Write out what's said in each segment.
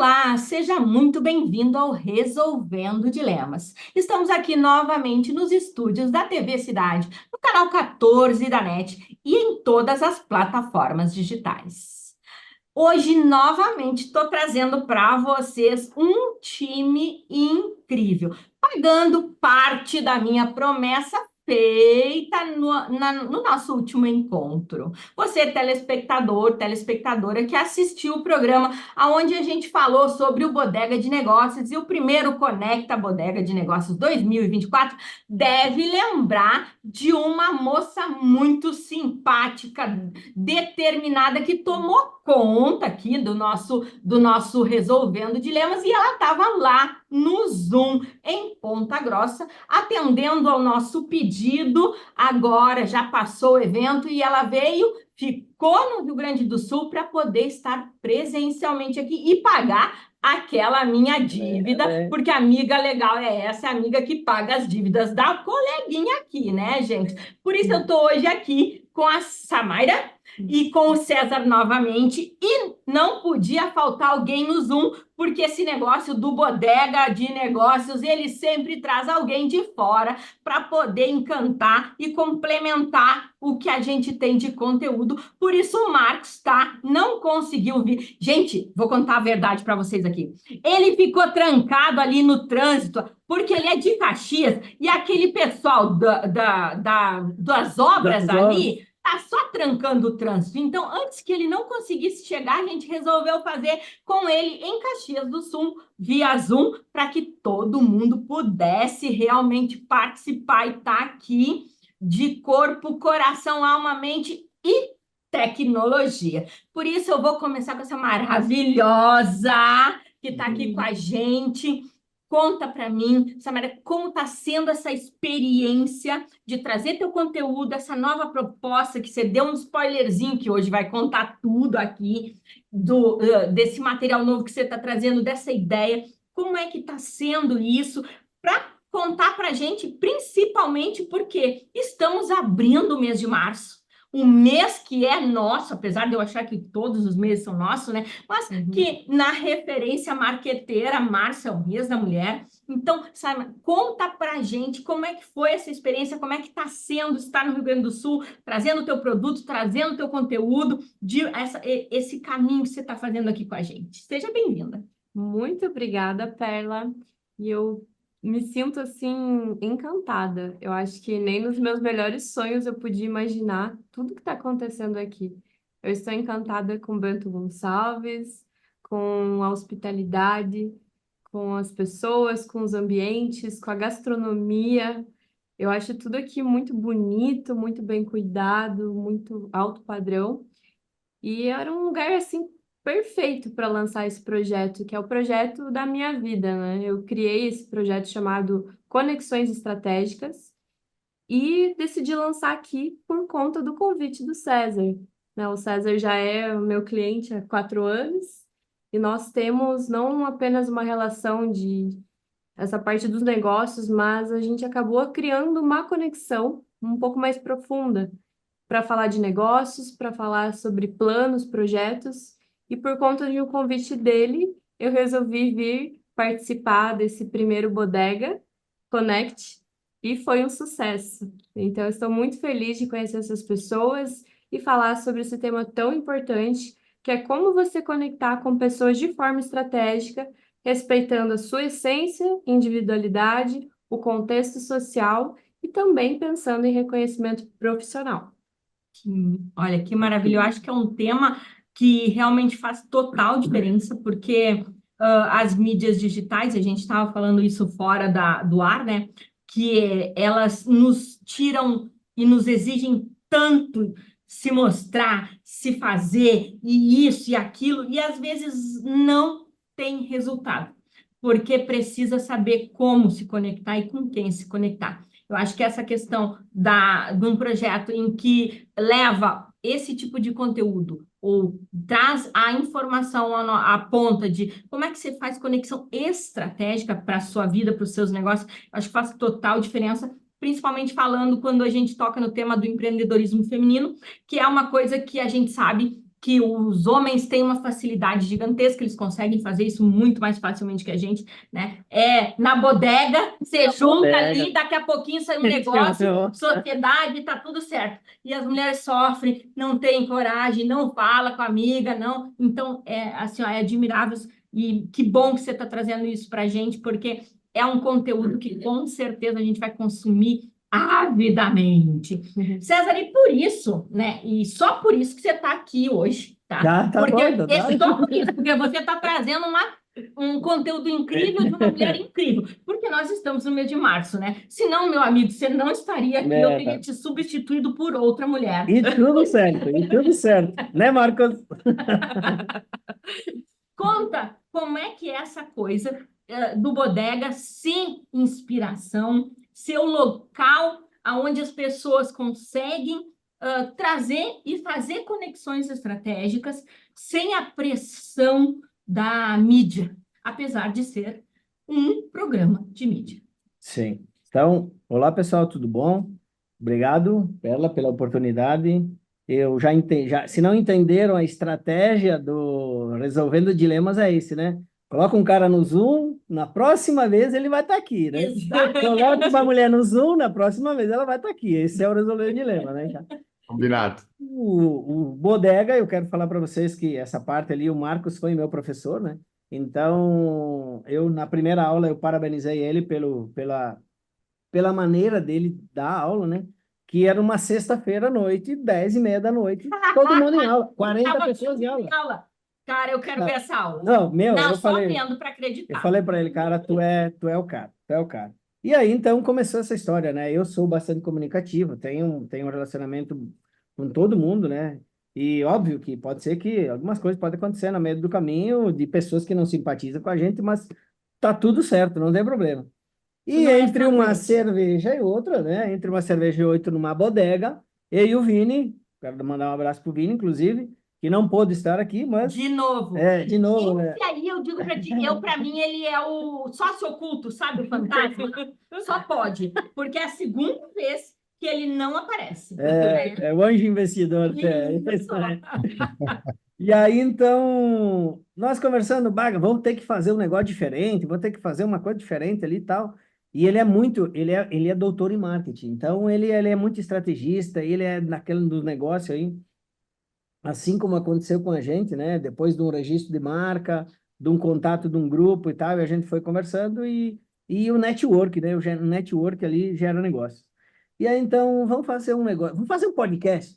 Olá, seja muito bem-vindo ao Resolvendo Dilemas. Estamos aqui novamente nos estúdios da TV Cidade, no canal 14 da NET e em todas as plataformas digitais. Hoje, novamente, estou trazendo para vocês um time incrível, pagando parte da minha promessa feita no nosso último encontro. Você, telespectador, telespectadora que assistiu o programa onde a gente falou sobre o Bodega de Negócios e o primeiro Conecta Bodega de Negócios 2024, deve lembrar de uma moça muito simpática, determinada, que tomou conta aqui do nosso Resolvendo Dilemas, e ela estava lá no Zoom, em Ponta Grossa, atendendo ao nosso pedido. Agora já passou o evento e ela veio, ficou no Rio Grande do Sul para poder estar presencialmente aqui e pagar aquela minha dívida, porque amiga legal é essa, é a amiga que paga as dívidas da coleguinha aqui, né, gente? Por isso eu estou hoje aqui com a Samaira e com o César novamente, e não podia faltar alguém no Zoom, porque esse negócio do Bodega de Negócios, ele sempre traz alguém de fora para poder encantar e complementar o que a gente tem de conteúdo. Por isso o Marcos, tá? Não conseguiu vir. Gente, vou contar a verdade para vocês aqui. Ele ficou trancado ali no trânsito, porque ele é de Caxias, e aquele pessoal das obras ali tá só trancando o trânsito. Então, antes que ele não conseguisse chegar, a gente resolveu fazer com ele em Caxias do Sul, via Zoom, para que todo mundo pudesse realmente participar e estar aqui de corpo, coração, alma, mente e tecnologia. Por isso, eu vou começar com essa maravilhosa que está aqui com a gente. Conta para mim, Samara, como está sendo essa experiência de trazer teu conteúdo, essa nova proposta que você deu um spoilerzinho, que hoje vai contar tudo aqui, desse material novo que você está trazendo, dessa ideia. Como é que está sendo isso? Para contar para a gente, principalmente porque estamos abrindo o mês de março. Um mês que é nosso, apesar de eu achar que todos os meses são nossos, né? Mas que na referência marqueteira, março é o mês da mulher. Então, sabe, conta pra gente como é que foi essa experiência, como é que está sendo estar no Rio Grande do Sul, trazendo o teu produto, trazendo o teu conteúdo, esse caminho que você está fazendo aqui com a gente. Seja bem-vinda. Muito obrigada, Perla. E eu me sinto assim encantada. Eu acho que nem nos meus melhores sonhos eu podia imaginar tudo que está acontecendo aqui. Eu estou encantada com Bento Gonçalves, com a hospitalidade, com as pessoas, com os ambientes, com a gastronomia. Eu acho tudo aqui muito bonito, muito bem cuidado, muito alto padrão. E era um lugar assim perfeito para lançar esse projeto, que é o projeto da minha vida, né? Eu criei esse projeto chamado Conexões Estratégicas e decidi lançar aqui por conta do convite do César, né? O César já é o meu cliente há 4 anos e nós temos não apenas uma relação de essa parte dos negócios, mas a gente acabou criando uma conexão um pouco mais profunda para falar de negócios, para falar sobre planos, projetos, e por conta de um convite dele, eu resolvi vir participar desse primeiro Bodega Connect e foi um sucesso. Então, eu estou muito feliz de conhecer essas pessoas e falar sobre esse tema tão importante, que é como você conectar com pessoas de forma estratégica, respeitando a sua essência, individualidade, o contexto social e também pensando em reconhecimento profissional. Olha, que maravilha. Eu acho que é um tema que realmente faz total diferença, porque as mídias digitais, a gente estava falando isso fora do ar, né? Que elas nos tiram e nos exigem tanto se mostrar, se fazer, e isso e aquilo, e às vezes não tem resultado, porque precisa saber como se conectar e com quem se conectar. Eu acho que essa questão de um projeto em que leva esse tipo de conteúdo ou traz a informação à ponta de como é que você faz conexão estratégica para a sua vida, para os seus negócios, eu acho que faz total diferença, principalmente falando quando a gente toca no tema do empreendedorismo feminino, que é uma coisa que a gente sabe que os homens têm uma facilidade gigantesca, eles conseguem fazer isso muito mais facilmente que a gente, né? Na bodega, você junta ali, daqui a pouquinho sai um negócio, sociedade, tá tudo certo. E as mulheres sofrem, não têm coragem, não fala com a amiga, não. Então, assim, ó, é admirável e que bom que você está trazendo isso para a gente, porque é um conteúdo que com certeza a gente vai consumir avidamente. César, e por isso, né? E só por isso que você está aqui hoje, tá? Tá Porque bom, tá. só por isso, porque você está trazendo um conteúdo incrível de uma mulher incrível, porque nós estamos no mês de março, né? Senão, meu amigo, você não estaria aqui, eu teria te substituído por outra mulher. E tudo certo, né, Marcos? Conta como é que é essa coisa do Bodega sem inspiração, seu local onde as pessoas conseguem trazer e fazer conexões estratégicas sem a pressão da mídia, apesar de ser um programa de mídia. Sim. Então, olá pessoal, tudo bom? Obrigado, Perla, pela oportunidade. Eu já entendi, se não entenderam a estratégia do Resolvendo Dilemas é esse, né? Coloca um cara no Zoom, na próxima vez ele vai estar aqui, né? Exatamente. Coloca uma mulher no Zoom, na próxima vez ela vai estar aqui. Esse é o Resolvendo Dilema, né? Combinado. O Bodega, eu quero falar para vocês que essa parte ali, o Marcos foi meu professor, né? Então, na primeira aula, eu parabenizei ele pela maneira dele dar aula, né? Que era uma sexta-feira à noite, 10h30 da noite, todo mundo em aula, 40 pessoas em aula. Cara, eu quero ver essa aula. Não, eu só vendo para acreditar. Eu falei para ele, cara, tu é o cara, tu é o cara. E aí, então, começou essa história, né? Eu sou bastante comunicativo, tenho um relacionamento com todo mundo, né? E óbvio que pode ser que algumas coisas podem acontecer no meio do caminho de pessoas que não simpatizam com a gente, mas tá tudo certo, não tem problema. E entre uma cerveja e outra, né? Entre uma cerveja e outra numa bodega, eu e o Vini, quero mandar um abraço pro Vini, inclusive, que não pôde estar aqui, mas... De novo. De novo, né? E aí eu digo para ti, para mim, ele é o sócio oculto, sabe? O fantasma. Só pode, porque é a segunda vez que ele não aparece. É o anjo investidor. Isso. E aí, então, nós conversando, Baga, vamos ter que fazer um negócio diferente, vamos ter que fazer uma coisa diferente ali e tal. E ele é doutor em marketing, então ele é muito estrategista, ele é naquele do negócio aí, assim como aconteceu com a gente, né? Depois de um registro de marca, de um contato de um grupo e tal, e a gente foi conversando e o network, né? O network ali gera negócio. E aí, então, vamos fazer um negócio, vamos fazer um podcast.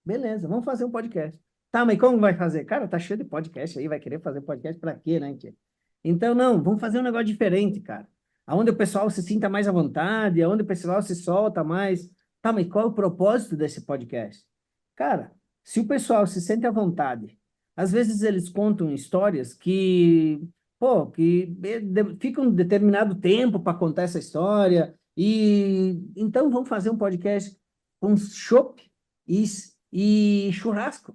Beleza, vamos fazer um podcast. Tá, mas como vai fazer? Cara, tá cheio de podcast aí, vai querer fazer podcast para quê, né, tia? Então, não, vamos fazer um negócio diferente, cara. Aonde o pessoal se sinta mais à vontade, aonde o pessoal se solta mais. Tá, mas qual é o propósito desse podcast? Cara, se o pessoal se sente à vontade, às vezes eles contam histórias que ficam um determinado tempo para contar essa história, e então vamos fazer um podcast com chopp e churrasco,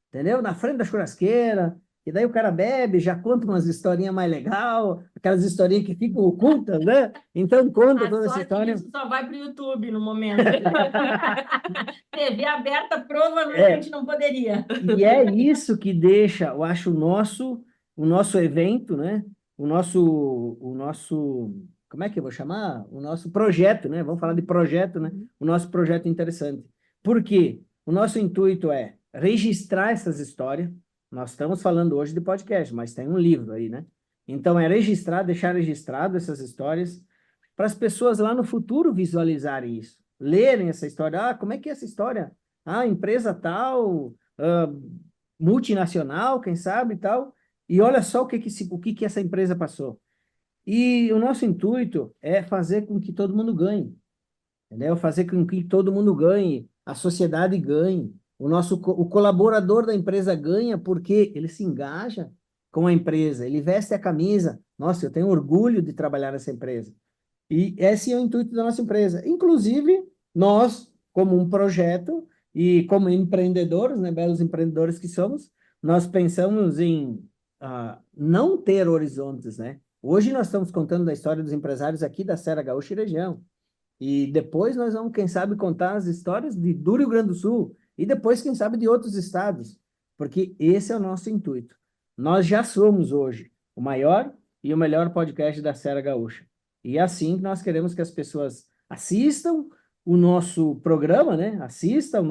entendeu? Na frente da churrasqueira, e daí o cara bebe, já conta umas historinhas mais legal, aquelas historinhas que ficam ocultas, né? Então conta toda essa história. Isso só vai para o YouTube no momento. TV aberta provavelmente não poderia. E é isso que deixa, eu acho, o nosso evento, né? O nosso, como é que eu vou chamar? O nosso projeto, né? Vamos falar de projeto, né? O nosso projeto interessante. Por quê? O nosso intuito é registrar essas histórias. Nós estamos falando hoje de podcast, mas tem um livro aí, né? Então, é deixar registrado essas histórias para as pessoas lá no futuro visualizarem isso, lerem essa história. Ah, como é que é essa história? Ah, empresa tal, multinacional, quem sabe, tal. E olha só o que essa empresa passou. E o nosso intuito é fazer com que todo mundo ganhe, entendeu? Fazer com que todo mundo ganhe, a sociedade ganhe, o colaborador da empresa ganha porque ele se engaja com a empresa, ele veste a camisa. Nossa, eu tenho orgulho de trabalhar nessa empresa. E esse é o intuito da nossa empresa. Inclusive, nós, como um projeto e como empreendedores, né, belos empreendedores que somos, nós pensamos em não ter horizontes, né? Hoje nós estamos contando da história dos empresários aqui da Serra Gaúcha e região. E depois nós vamos, quem sabe, contar as histórias do Rio Grande do Sul. E depois, quem sabe, de outros estados. porque esse é o nosso intuito. Nós já somos hoje o maior e o melhor podcast da Serra Gaúcha. E é assim que nós queremos que as pessoas assistam o nosso programa, né? Assistam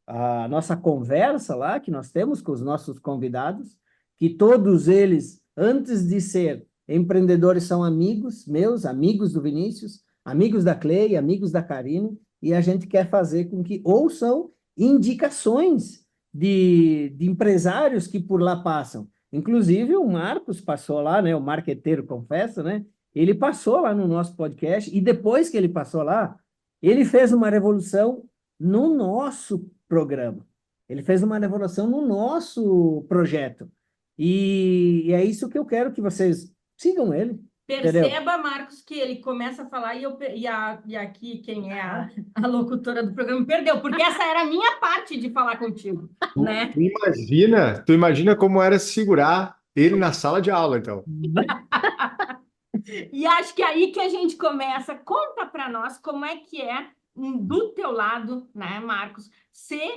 a nossa conversa lá que nós temos com os nossos convidados, que todos eles, antes de ser empreendedores, são amigos meus, amigos do Vinícius, amigos da Clei, amigos da Karine, e a gente quer fazer com que ouçam indicações de empresários que por lá passam. Inclusive, o Marcos passou lá, né? O marqueteiro, confesso, né? Ele passou lá no nosso podcast, e depois que ele passou lá, ele fez uma revolução no nosso programa. Ele fez uma revolução no nosso projeto. E é isso que eu quero que vocês sigam ele, entendeu? Perceba, Marcos, que ele começa a falar e aqui quem é a locutora do programa perdeu, porque essa era a minha parte de falar contigo, né? Tu imagina como era segurar ele na sala de aula, então. E acho que é aí que a gente começa. Conta para nós como é que é do teu lado, né, Marcos, ser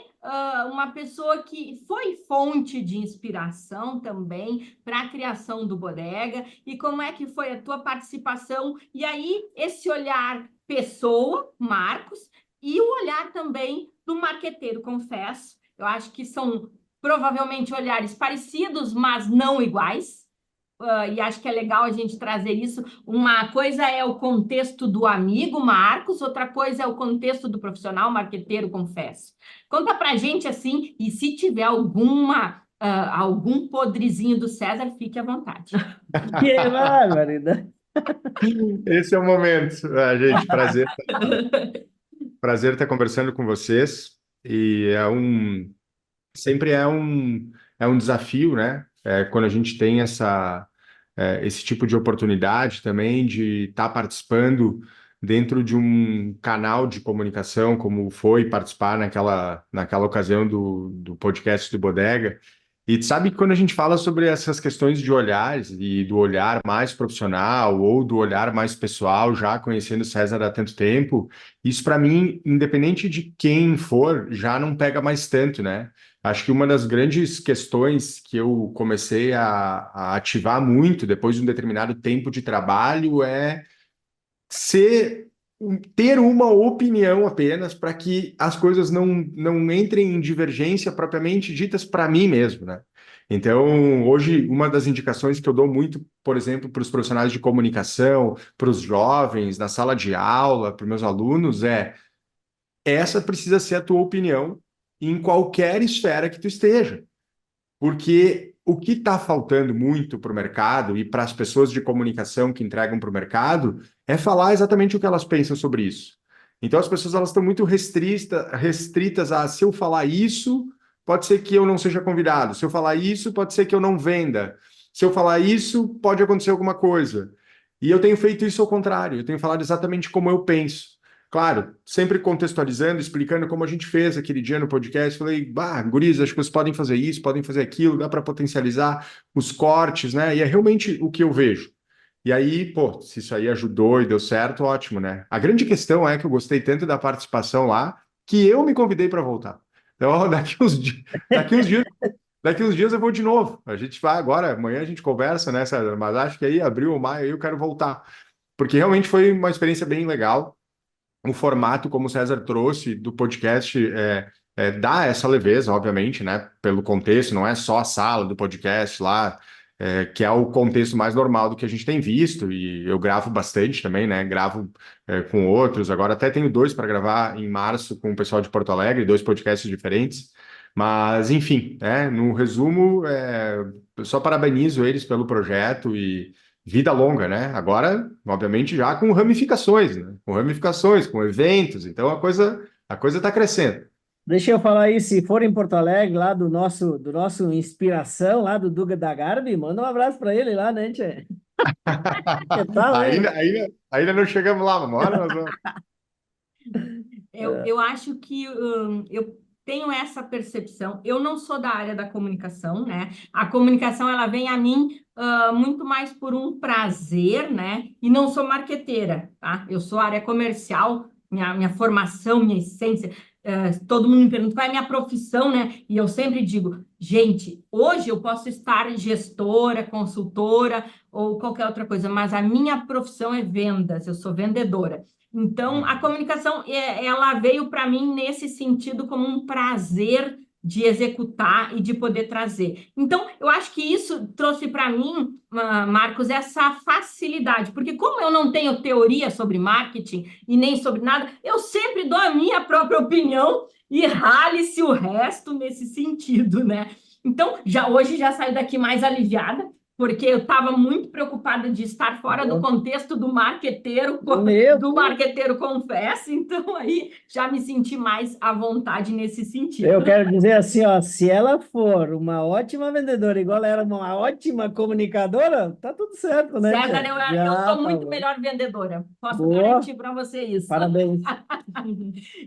uma pessoa que foi fonte de inspiração também para a criação do Bodega e como é que foi a tua participação e aí esse olhar pessoa, Marcos, e o olhar também do marqueteiro, confesso. Eu acho que são provavelmente olhares parecidos, mas não iguais. E acho que é legal a gente trazer isso. Uma coisa é o contexto do amigo Marcos, outra coisa é o contexto do profissional marqueteiro, confesso. Conta pra gente assim, e se tiver algum podrezinho do César, fique à vontade. Que barbaridade! Esse é o momento. Gente, prazer estar conversando com vocês. E sempre é um desafio, né? Quando a gente tem esse tipo de oportunidade também de estar participando dentro de um canal de comunicação, como foi participar naquela ocasião do podcast do Bodega. E sabe que quando a gente fala sobre essas questões de olhares e do olhar mais profissional ou do olhar mais pessoal, já conhecendo o César há tanto tempo, isso para mim, independente de quem for, já não pega mais tanto, né? Acho que uma das grandes questões que eu comecei a ativar muito depois de um determinado tempo de trabalho é ter uma opinião apenas para que as coisas não entrem em divergência propriamente ditas para mim mesmo, né? Então, hoje, uma das indicações que eu dou muito, por exemplo, para os profissionais de comunicação, para os jovens, na sala de aula, para os meus alunos, essa precisa ser a tua opinião em qualquer esfera que tu esteja. Porque o que está faltando muito para o mercado e para as pessoas de comunicação que entregam para o mercado é falar exatamente o que elas pensam sobre isso. Então, as pessoas elas estão muito restritas a, se eu falar isso, pode ser que eu não seja convidado. Se eu falar isso, pode ser que eu não venda. Se eu falar isso, pode acontecer alguma coisa. E eu tenho feito isso ao contrário. Eu tenho falado exatamente como eu penso. Claro, sempre contextualizando, explicando como a gente fez aquele dia no podcast. Falei, guris, acho que vocês podem fazer isso, podem fazer aquilo, dá para potencializar os cortes, né? E é realmente o que eu vejo. E aí, pô, se isso aí ajudou e deu certo, ótimo, né? A grande questão é que eu gostei tanto da participação lá que eu me convidei para voltar. Então, daqui uns dias eu vou de novo. A gente vai agora, amanhã a gente conversa, né, César? Mas acho que aí, abril ou maio, aí eu quero voltar. Porque realmente foi uma experiência bem legal. O formato, como o César trouxe, do podcast dá essa leveza, obviamente, né? Pelo contexto, não é só a sala do podcast lá, que é o contexto mais normal do que a gente tem visto, e eu gravo bastante também, né? Gravo com outros, agora até tenho 2 para gravar em março com o pessoal de Porto Alegre, 2 podcasts diferentes, mas enfim, no resumo, eu só parabenizo eles pelo projeto e vida longa, né? Agora, obviamente, já com ramificações, né? Com ramificações, com eventos, então a coisa está crescendo. Deixa eu falar aí, se for em Porto Alegre, lá do nosso Inspiração, lá do Duga da Garbi, manda um abraço para ele lá, né, tchê? Que tal, né? Ainda não chegamos lá, uma hora nós vamos. Eu acho que eu tenho essa percepção. Eu não sou da área da comunicação, né? A comunicação ela vem a mim muito mais por um prazer, né? E não sou marqueteira, tá? Eu sou área comercial, minha formação, minha essência. Todo mundo me pergunta qual é a minha profissão, né? E eu sempre digo, gente, hoje eu posso estar gestora, consultora ou qualquer outra coisa, mas a minha profissão é vendas, eu sou vendedora. Então, a comunicação, ela veio para mim nesse sentido como um prazer de executar e de poder trazer. Então, eu acho que isso trouxe para mim, Marcos, essa facilidade, porque como eu não tenho teoria sobre marketing e nem sobre nada, eu sempre dou a minha própria opinião e rale-se o resto nesse sentido, né? Então, hoje já saio daqui mais aliviada, porque eu estava muito preocupada de estar fora do contexto do marqueteiro, confesso, então aí já me senti mais à vontade nesse sentido. Eu quero dizer assim, ó, se ela for uma ótima vendedora, igual ela era uma ótima comunicadora, tá tudo certo, né, César, tia? eu Já sou muito tá melhor vendedora, posso boa. garantir para você isso. Parabéns.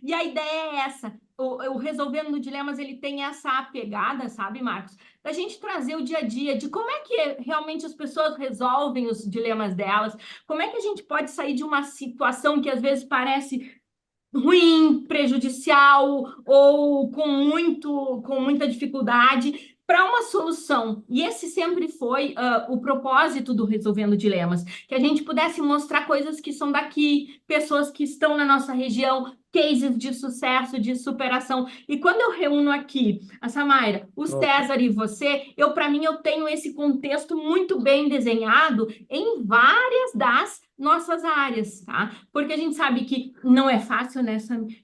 E a ideia é essa, o Resolvendo no Dilemas, ele tem essa pegada, sabe, Marcos? Da gente trazer o dia a dia de como é que realmente as pessoas resolvem os dilemas delas, como é que a gente pode sair de uma situação que às vezes parece ruim, prejudicial ou com muita dificuldade para uma solução. E esse sempre foi o propósito do Resolvendo Dilemas, que a gente pudesse mostrar coisas que são daqui, pessoas que estão na nossa região, cases de sucesso, de superação. E quando eu reúno aqui a Samaira, o César e você, para mim, eu tenho esse contexto muito bem desenhado em várias das nossas áreas, tá? Porque a gente sabe que não é fácil, né,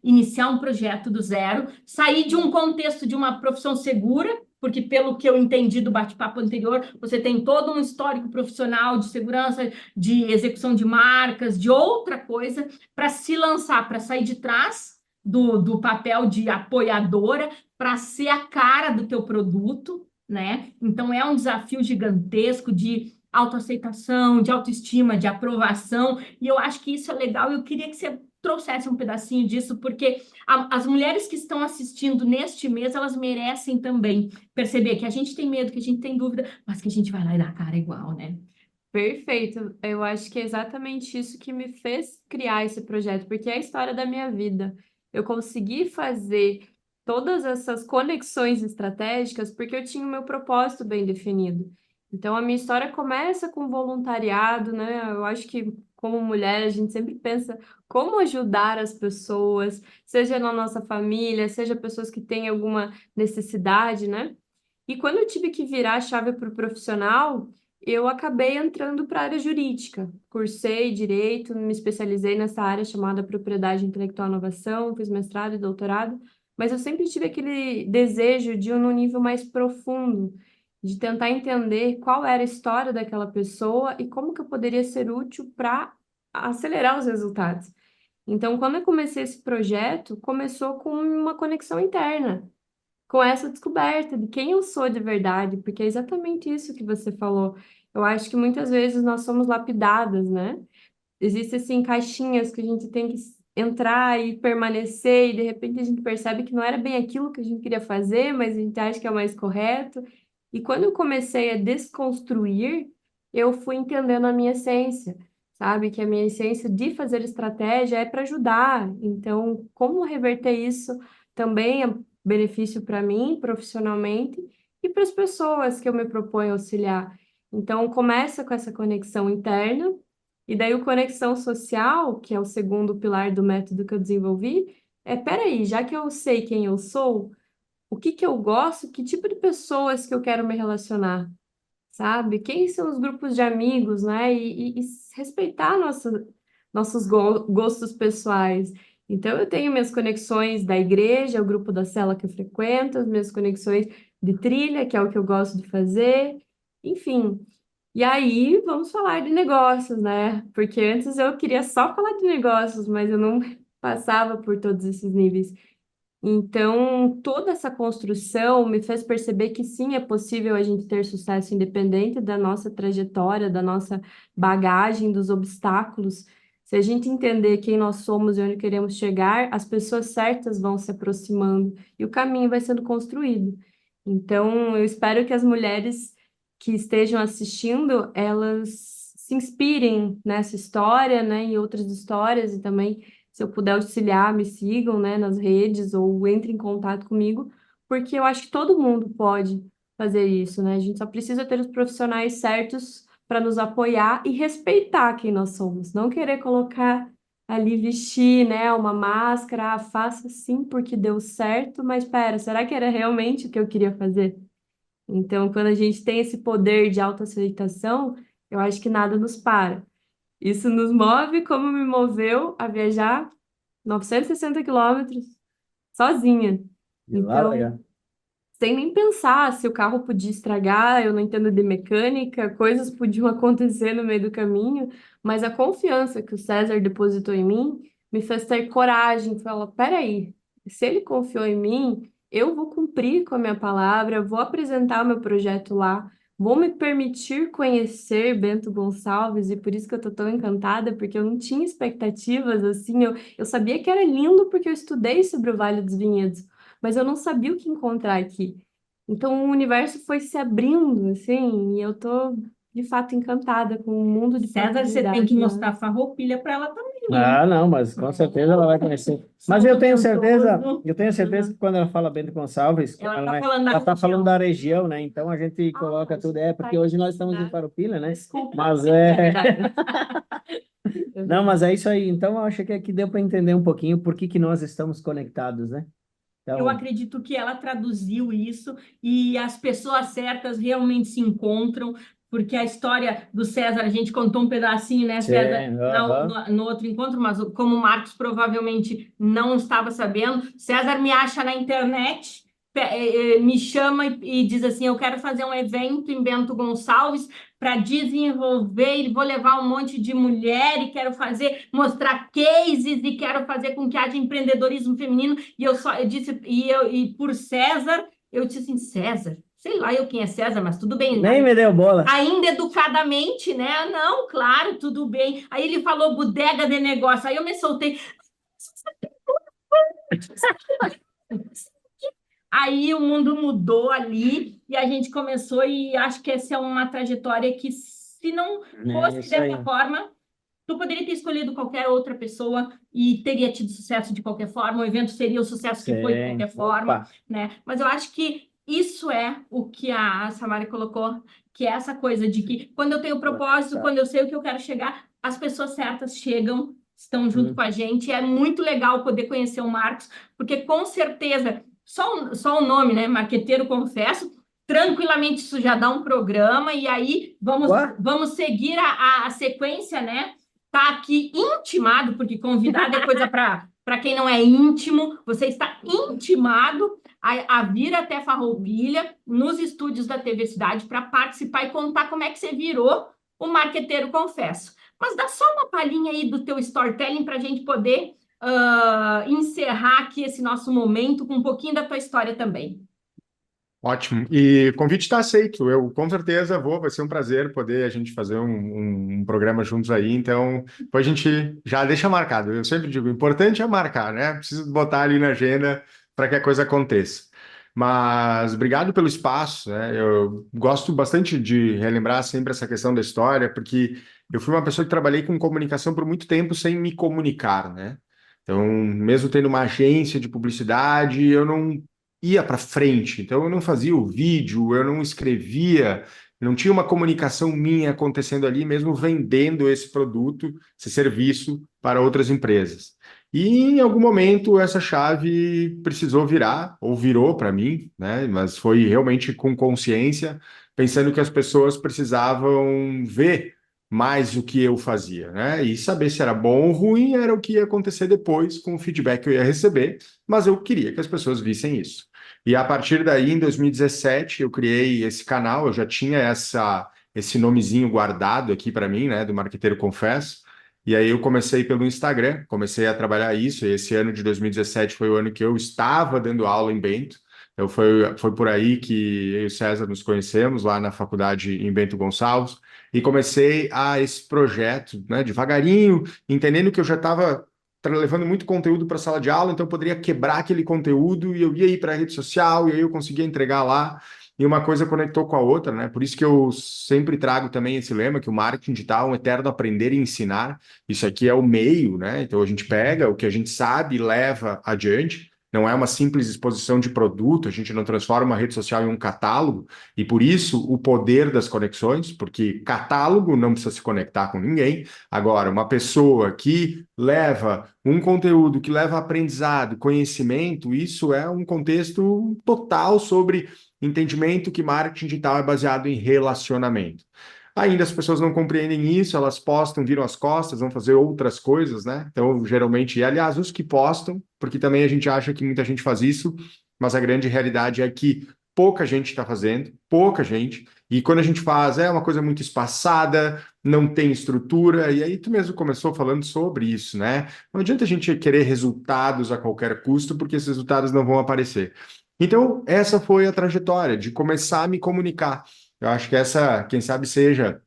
iniciar um projeto do zero, sair de um contexto de uma profissão segura, porque pelo que eu entendi do bate-papo anterior, você tem todo um histórico profissional de segurança, de execução de marcas, de outra coisa, para se lançar, para sair de trás do papel de apoiadora, para ser a cara do teu produto, né? Então é um desafio gigantesco de autoaceitação, de autoestima, de aprovação, e eu acho que isso é legal, eu queria que você trouxesse um pedacinho disso, porque as mulheres que estão assistindo neste mês, elas merecem também perceber que a gente tem medo, que a gente tem dúvida, mas que a gente vai lá e dá a cara igual, né? Perfeito. Eu acho que é exatamente isso que me fez criar esse projeto, porque é a história da minha vida. Eu consegui fazer todas essas conexões estratégicas porque eu tinha o meu propósito bem definido. Então, a minha história começa com voluntariado, né? Eu acho que, como mulher, a gente sempre pensa como ajudar as pessoas, seja na nossa família, seja pessoas que têm alguma necessidade, né? E quando eu tive que virar a chave para o profissional, eu acabei entrando para a área jurídica. Cursei direito, me especializei nessa área chamada propriedade intelectual e inovação, fiz mestrado e doutorado, mas eu sempre tive aquele desejo de ir num nível mais profundo, de tentar entender qual era a história daquela pessoa e como que eu poderia ser útil para acelerar os resultados. Então, quando eu comecei esse projeto, começou com uma conexão interna, com essa descoberta de quem eu sou de verdade, porque é exatamente isso que você falou. Eu acho que muitas vezes nós somos lapidadas, né? Existem, assim, caixinhas que a gente tem que entrar e permanecer, e de repente a gente percebe que não era bem aquilo que a gente queria fazer, mas a gente acha que é o mais correto. E quando eu comecei a desconstruir, eu fui entendendo a minha essência, sabe? Que a minha essência de fazer estratégia é para ajudar. Então, como reverter isso também é benefício para mim, profissionalmente, e para as pessoas que eu me proponho auxiliar. Então, começa com essa conexão interna, e daí o conexão social, que é o segundo pilar do método que eu desenvolvi, peraí, já que eu sei quem eu sou, o que que eu gosto, que tipo de pessoas que eu quero me relacionar, sabe? Quem são os grupos de amigos, né? E respeitar nossos gostos pessoais. Então, eu tenho minhas conexões da igreja, o grupo da cela que eu frequento, as minhas conexões de trilha, que é o que eu gosto de fazer, enfim. E aí, vamos falar de negócios, né? Porque antes eu queria só falar de negócios, mas eu não passava por todos esses níveis. Então, toda essa construção me fez perceber que sim, é possível a gente ter sucesso independente da nossa trajetória, da nossa bagagem, dos obstáculos. Se a gente entender quem nós somos e onde queremos chegar, as pessoas certas vão se aproximando e o caminho vai sendo construído. Então, eu espero que as mulheres que estejam assistindo, elas se inspirem nessa história, né, em outras histórias e também Se eu puder auxiliar, me sigam, né, nas redes ou entrem em contato comigo, porque eu acho que todo mundo pode fazer isso, né? A gente só precisa ter os profissionais certos para nos apoiar e respeitar quem nós somos, não querer colocar ali vestir, né, uma máscara, faça sim porque deu certo, mas pera, será que era realmente o que eu queria fazer? Então, quando a gente tem esse poder de autoaceitação, eu acho que nada nos para. Isso nos move como me moveu a viajar 960 quilômetros sozinha. E lá, Então, legal. sem nem pensar se o carro podia estragar, eu não entendo de mecânica, coisas podiam acontecer no meio do caminho, mas a confiança que o César depositou em mim me fez ter coragem, falar, peraí, se ele confiou em mim, eu vou cumprir com a minha palavra, vou apresentar o meu projeto lá, vou me permitir conhecer Bento Gonçalves, e por isso que eu tô tão encantada, porque eu não tinha expectativas, assim, eu sabia que era lindo porque eu estudei sobre o Vale dos Vinhedos, mas eu não sabia o que encontrar aqui. Então o universo foi se abrindo, assim, e eu tô de fato encantada com um mundo de César, você tem que possibilidades, né? mostrar Farroupilha para ela também, hein? Ah, não, mas com certeza ela vai conhecer. Mas Salto Ventoso. eu tenho certeza que quando ela fala Bento Gonçalves, Ela ela, tá né, falando da ela tá falando região. da região, né? Então a gente coloca tudo, porque hoje nós estamos em Tá. Farroupilha, né? Desculpa. Mas É é, verdade. É não, mas verdade. é isso aí. Então eu acho que aqui deu para entender um pouquinho por que que nós estamos conectados, né? Eu Então, acredito que ela traduziu isso e as pessoas certas realmente se encontram, porque a história do César, a gente contou um pedacinho, né, César, sim, no, aham. no, no outro encontro, mas como o Marcos provavelmente não estava sabendo, César me acha na internet, me chama e diz assim: eu quero fazer um evento em Bento Gonçalves para desenvolver, e vou levar um monte de mulher e quero fazer, mostrar cases e quero fazer com que haja empreendedorismo feminino. E eu disse, e por César, eu disse assim, César, sei lá eu quem é César, mas tudo bem, Nem me deu bola. ainda educadamente, né? Não, claro, tudo bem. Aí ele falou bodega de negócio, aí eu me soltei. Aí o mundo mudou ali e a gente começou, e acho que essa é uma trajetória que, se não É fosse isso aí. dessa forma, tu poderia ter escolhido qualquer outra pessoa e teria tido sucesso de qualquer forma, o evento seria o sucesso que foi de Sim. qualquer forma, Opa. né? Mas eu acho que isso é o que a Samari colocou, que é essa coisa de que quando eu tenho propósito, Tá. quando eu sei o que eu quero chegar, as pessoas certas chegam, estão junto Hum. com a gente. É muito legal poder conhecer o Marcos, porque com certeza, só o nome, né? Marqueteiro Confesso, tranquilamente isso já dá um programa, e aí Ué? vamos seguir a sequência, né? Tá aqui intimado, porque convidado é coisa para quem não é íntimo. Você está intimado a vir até Farroupilha, nos estúdios da TV Cidade, para participar e contar como é que você virou o marqueteiro confesso. Mas dá só uma palhinha aí do teu storytelling para a gente poder encerrar aqui esse nosso momento com um pouquinho da tua história também. Ótimo. E o convite está aceito. Eu com certeza vou, vai ser um prazer poder a gente fazer um programa juntos aí. Então, depois a gente já deixa marcado. Eu sempre digo, o importante é marcar, né? Preciso botar ali na agenda para que a coisa aconteça. Mas obrigado pelo espaço, né? Eu gosto bastante de relembrar sempre essa questão da história, porque eu fui uma pessoa que trabalhei com comunicação por muito tempo sem me comunicar, né? Então, mesmo tendo uma agência de publicidade, eu não ia para frente. Então eu não fazia o vídeo, eu não escrevia, não tinha uma comunicação minha acontecendo ali, mesmo vendendo esse produto, esse serviço para outras empresas. E em algum momento essa chave precisou virar, ou virou para mim, né? Mas foi realmente com consciência, pensando que as pessoas precisavam ver mais o que eu fazia, né? E saber se era bom ou ruim era o que ia acontecer depois com o feedback que eu ia receber, mas eu queria que as pessoas vissem isso. E a partir daí, em 2017, eu criei esse canal, eu já tinha esse nomezinho guardado aqui para mim, né, do Marqueteiro Confesso. E aí eu comecei pelo Instagram, comecei a trabalhar isso, e esse ano de 2017 foi o ano que eu estava dando aula em Bento. Então foi por aí que eu e o César nos conhecemos, lá na faculdade em Bento Gonçalves, e comecei esse projeto, né, devagarinho, entendendo que eu já estava levando muito conteúdo para a sala de aula, então eu poderia quebrar aquele conteúdo e eu ia ir para a rede social e aí eu conseguia entregar lá. e uma coisa conectou com a outra, né? Por isso que eu sempre trago também esse lema que o marketing digital é um eterno aprender e ensinar. Isso aqui é o meio, né? Então a gente pega o que a gente sabe e leva adiante. Não é uma simples exposição de produto, a gente não transforma uma rede social em um catálogo, e por isso o poder das conexões, porque catálogo não precisa se conectar com ninguém. Agora, uma pessoa que leva um conteúdo, que leva aprendizado, conhecimento, isso é um contexto total sobre entendimento que marketing digital é baseado em relacionamento. Ainda as pessoas não compreendem isso, elas postam, viram as costas, vão fazer outras coisas, né? Então, geralmente, e aliás, os que postam, porque também a gente acha que muita gente faz isso, mas a grande realidade é que pouca gente está fazendo, pouca gente, e quando a gente faz, é uma coisa muito espaçada, não tem estrutura, e aí tu mesmo começou falando sobre isso, né? Não adianta a gente querer resultados a qualquer custo, porque esses resultados não vão aparecer. Então, essa foi a trajetória de começar a me comunicar. Eu acho que essa, quem sabe, seja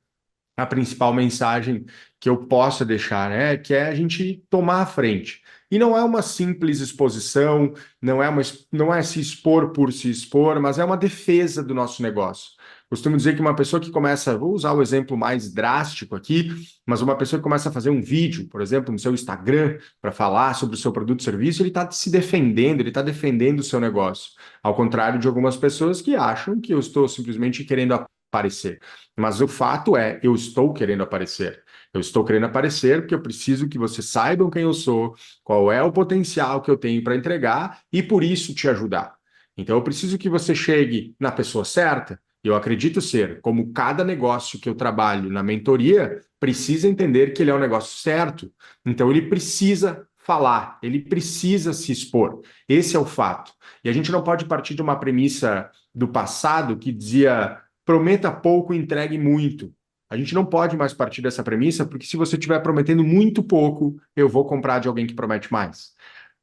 a principal mensagem que eu possa deixar, né? Que é a gente tomar a frente. E não é uma simples exposição, não é se expor por se expor, mas é uma defesa do nosso negócio. Costumo dizer que uma pessoa que começa, vou usar o exemplo mais drástico aqui, mas uma pessoa que começa a fazer um vídeo, por exemplo, no seu Instagram, para falar sobre o seu produto ou serviço, ele está se defendendo, ele está defendendo o seu negócio. Ao contrário de algumas pessoas que acham que eu estou simplesmente querendo aparecer. Mas o fato é, eu estou querendo aparecer. Eu estou querendo aparecer porque eu preciso que vocês saibam quem eu sou, qual é o potencial que eu tenho para entregar e por isso te ajudar. Então eu preciso que você chegue na pessoa certa. Eu acredito ser, como cada negócio que eu trabalho na mentoria precisa entender que ele é um negócio certo. Então ele precisa falar, ele precisa se expor. Esse é o fato. E a gente não pode partir de uma premissa do passado que dizia prometa pouco e entregue muito. A gente não pode mais partir dessa premissa, porque se você estiver prometendo muito pouco, eu vou comprar de alguém que promete mais.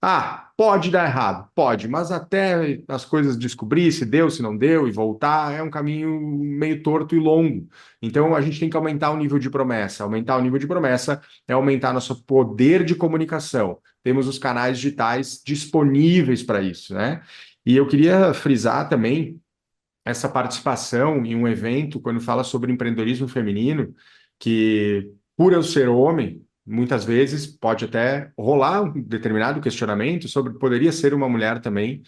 Ah, pode dar errado, pode, mas até as coisas descobrir se deu, se não deu e voltar, é um caminho meio torto e longo. Então a gente tem que aumentar o nível de promessa. Aumentar o nível de promessa é aumentar nosso poder de comunicação. Temos os canais digitais disponíveis para isso, né? E eu queria frisar também essa participação em um evento, quando fala sobre empreendedorismo feminino, que por eu ser homem, muitas vezes pode até rolar um determinado questionamento sobre poderia ser uma mulher também,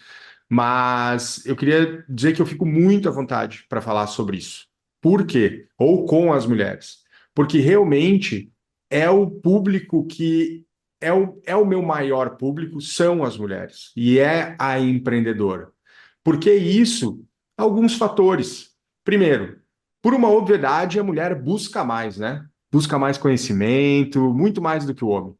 mas eu queria dizer que eu fico muito à vontade para falar sobre isso. Por quê? Ou com as mulheres. Porque realmente é o público que é o meu maior público, são as mulheres, e é a empreendedora. Por que isso? Alguns fatores. Primeiro, por uma obviedade, a mulher busca mais, né? Busca mais conhecimento, muito mais do que o homem.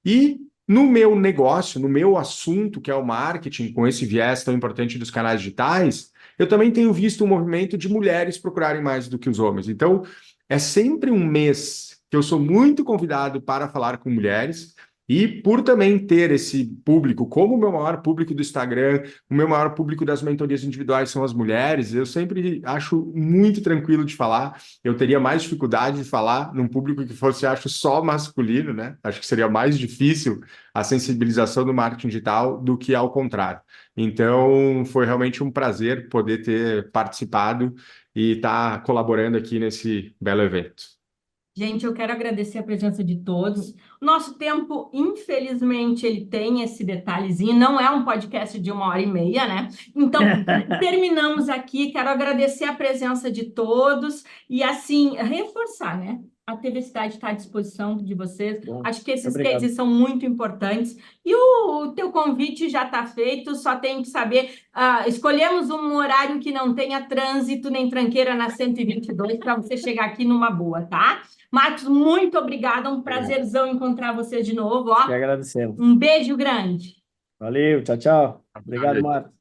E no meu negócio, no meu assunto, que é o marketing, com esse viés tão importante dos canais digitais, eu também tenho visto um movimento de mulheres procurarem mais do que os homens. Então, é sempre um mês que eu sou muito convidado para falar com mulheres. E por também ter esse público, como o meu maior público do Instagram, o meu maior público das mentorias individuais são as mulheres, eu sempre acho muito tranquilo de falar. Eu teria mais dificuldade de falar num público que fosse, acho, só masculino, né? Acho que seria mais difícil a sensibilização do marketing digital do que ao contrário. Então, foi realmente um prazer poder ter participado e estar colaborando aqui nesse belo evento. Gente, eu quero agradecer a presença de todos. O nosso tempo, infelizmente, ele tem esse detalhezinho, não é um podcast de 1h30, né? Então, terminamos aqui. Quero agradecer a presença de todos e, assim, reforçar, né? A TV Cidade está à disposição de vocês. Bom, Acho que esses obrigado. cases são muito importantes. E o teu convite já está feito, só tem que saber. Escolhemos um horário que não tenha trânsito nem tranqueira na 122 para você chegar aqui numa boa, tá? Marcos, muito obrigada. Um prazerzão encontrar você de novo. Que Ó. agradecemos. Um beijo grande. Valeu, tchau, tchau. Obrigado, Marcos.